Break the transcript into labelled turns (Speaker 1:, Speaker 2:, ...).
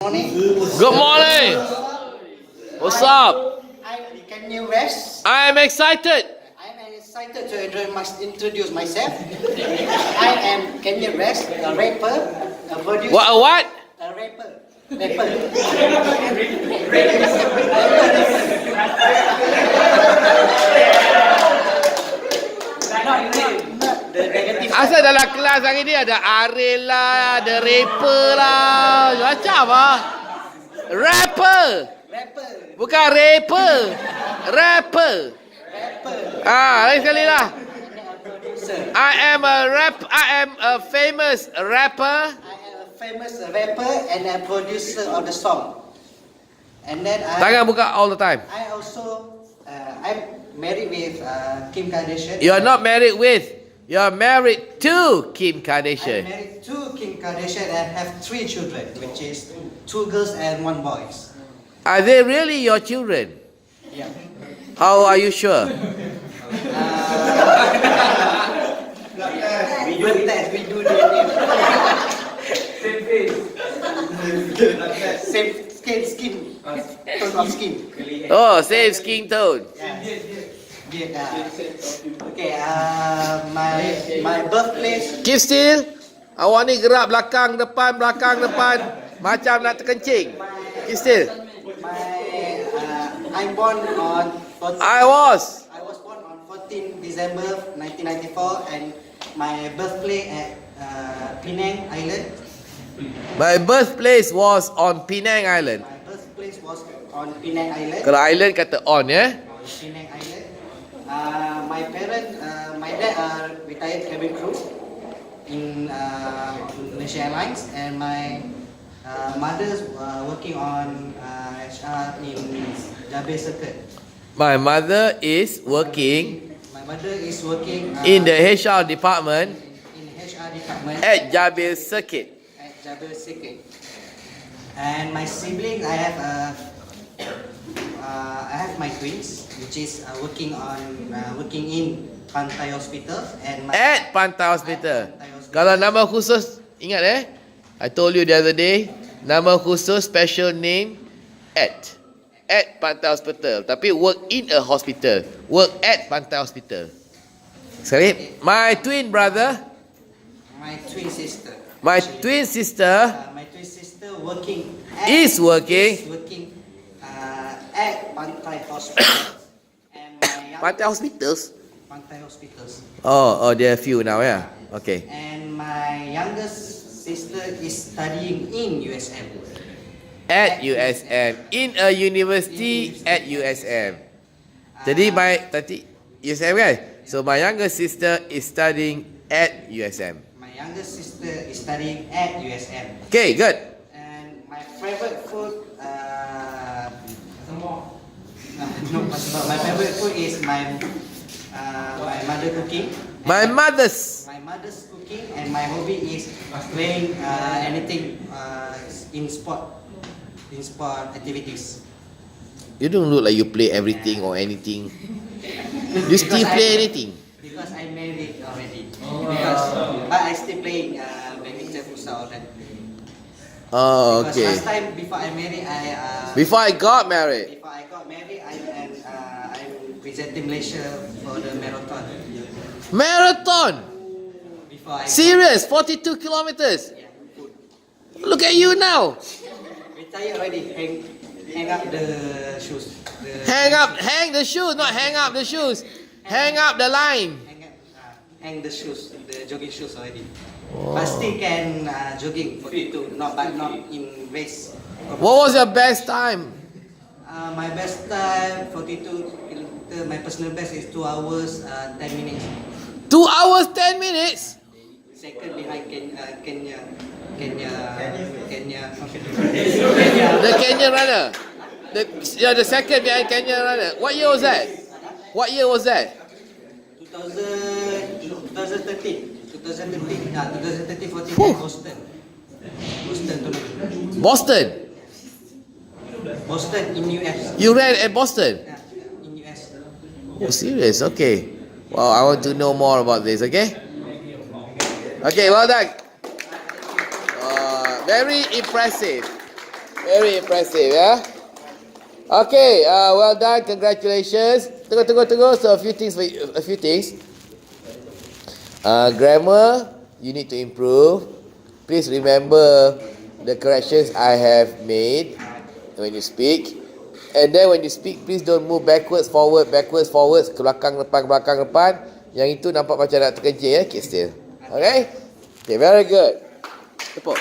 Speaker 1: Morning.
Speaker 2: Good morning. What's up?
Speaker 1: I'm Kanye West.
Speaker 2: I'm excited.
Speaker 1: I'm excited to introduce myself. I am Kanye West, a rapper, a producer.
Speaker 2: What?
Speaker 1: A rapper. Rapper. Not the negative.
Speaker 2: Asal dalam kelas hari ni ada Ariel lah, ada rapper lah. Macam apa? Rapper.
Speaker 1: Rapper.
Speaker 2: Bukan rapper. Rapper.
Speaker 1: Rapper.
Speaker 2: Lain sekali lah.
Speaker 1: Producer.
Speaker 2: I am a famous rapper.
Speaker 1: I am a famous rapper and a producer of the song. And then
Speaker 2: Tangan buka all the time.
Speaker 1: I also I'm married with Kim Kardashian.
Speaker 2: You're not married with. You're married to Kim
Speaker 1: I'm
Speaker 2: Kardashian.
Speaker 1: married to Kim Kardashian and have 3 children, which is 2 girls and 1 boy.
Speaker 2: Are they really your children?
Speaker 1: Yeah.
Speaker 2: How are you sure?
Speaker 1: We do that. We do DNA. Same skin. Tone of skin.
Speaker 2: Oh, same skin tone.
Speaker 1: Okay. My birthplace.
Speaker 2: Keep still. Awak ni gerak belakang depan macam nak terkencing. Keep still.
Speaker 1: I'm born on.
Speaker 2: I was
Speaker 1: born on 14 December 1994 and my birthplace at Penang Island.
Speaker 2: My birthplace was on Penang Island.
Speaker 1: My birthplace was on Penang Island.
Speaker 2: Kalau island kata on ya.
Speaker 1: Penang Island. My dad are retired cabin crew in Malaysia Airlines, and my mother's working on HR in Jabir Circuit.
Speaker 2: My mother is working
Speaker 1: in
Speaker 2: in the HR department
Speaker 1: HR department
Speaker 2: at Jabir Circuit.
Speaker 1: And my siblings, I have my twins, which is working in Pantai Hospital and
Speaker 2: At Pantai Hospital. Kalau nama khusus, ingat I told you the other day, nama khusus special name at Pantai Hospital. Tapi work in a hospital. Work at Pantai Hospital. Sekali, my twin brother.
Speaker 1: my twin sister.
Speaker 2: My twin sister
Speaker 1: My twin sister working
Speaker 2: is working
Speaker 1: at Pantai Hospital. And my
Speaker 2: Pantai Hospitals.
Speaker 1: Pantai Hospitals.
Speaker 2: Oh, there are few now, yeah. Okay.
Speaker 1: And my youngest sister is studying in USM.
Speaker 2: At USM. In a university at USM. Jadi USM kan? So my younger sister is studying at USM.
Speaker 1: My youngest sister is studying at USM.
Speaker 2: Okay, good.
Speaker 1: And my favorite food, my favorite food is my mother cooking.
Speaker 2: My mother's.
Speaker 1: My mother's cooking, and my hobby is playing anything in sport activities.
Speaker 2: You don't look like you play everything or anything. You still play anything?
Speaker 1: Because I married already. But I still playing badminton, futsal, all that.
Speaker 2: Oh,
Speaker 1: Because
Speaker 2: okay.
Speaker 1: last time before I married,
Speaker 2: Before I got married.
Speaker 1: I'm presenting Malaysia for the marathon.
Speaker 2: Marathon?
Speaker 1: Before I
Speaker 2: Serious? 42 kilometers? Look at you now.
Speaker 1: retired already, hang up the shoes.
Speaker 2: Hang the shoes, not hang up the shoes. Hang up the line.
Speaker 1: Hang the shoes, the jogging shoes already. But still can jogging 42, but not in race.
Speaker 2: What was your best time?
Speaker 1: My best time 42 kilometer. My personal best is 2 hours 10 minutes.
Speaker 2: 2 hours 10 minutes?
Speaker 1: Second behind Kenya.
Speaker 2: The Kenyan runner. The second behind Kenyan runner. What year was that?
Speaker 1: 2013, 14,
Speaker 2: Boston.
Speaker 1: Boston in US.
Speaker 2: You ran at Boston?
Speaker 1: Yeah, in US.
Speaker 2: Oh, serious? Okay. Well, I want to know more about this, okay? Okay, well done. Very impressive. Very impressive, ya. Okay, well done. Congratulations. Tunggu. So a few things. Grammar, you need to improve. Please remember the corrections I have made when you speak. And then when you speak, please don't move backwards, forward, ke belakang, depan. Yang itu nampak macam nak terkencing, ya. Keep still. Okay? Okay, very good. Tepuk.